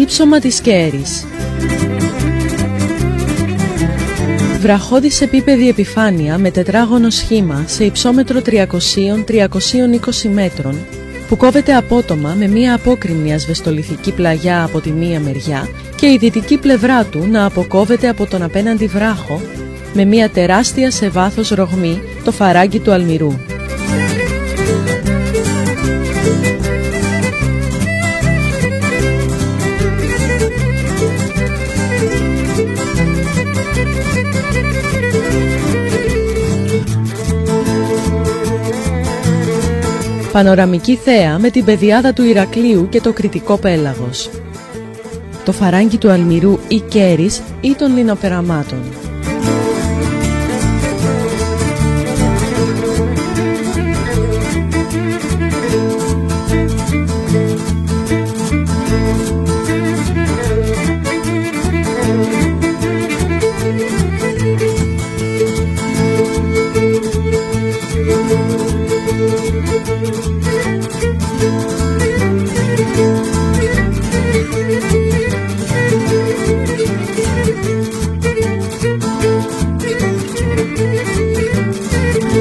Ήψωμα της Κέρης. Βραχώδης επίπεδη επιφάνεια με τετράγωνο σχήμα σε υψόμετρο 300-320 μέτρων που κόβεται απότομα με μία απόκρημνη ασβεστολιθική πλαγιά από τη μία μεριά και η δυτική πλευρά του να αποκόβεται από τον απέναντι βράχο με μία τεράστια σε βάθος ρογμή, το φαράγγι του Αλμυρού. Πανοραμική θέα με την πεδιάδα του Ηρακλείου και το Κρητικό πέλαγος. Το φαράγγι του Αλμυρού ή Κέρης ή των Λινοπεραμάτων.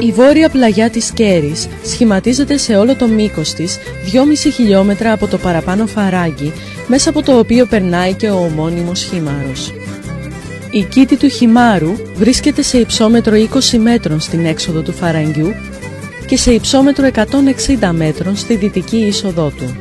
Η βόρεια πλαγιά της Κέρης σχηματίζεται σε όλο το μήκος της 2,5 χιλιόμετρα από το παραπάνω φαράγγι, μέσα από το οποίο περνάει και ο ομώνυμος Χήμαρος. Η κήτη του Χημάρου βρίσκεται σε υψόμετρο 20 μέτρων στην έξοδο του φαραγγιού και σε υψόμετρο 160 μέτρων στη δυτική είσοδό του.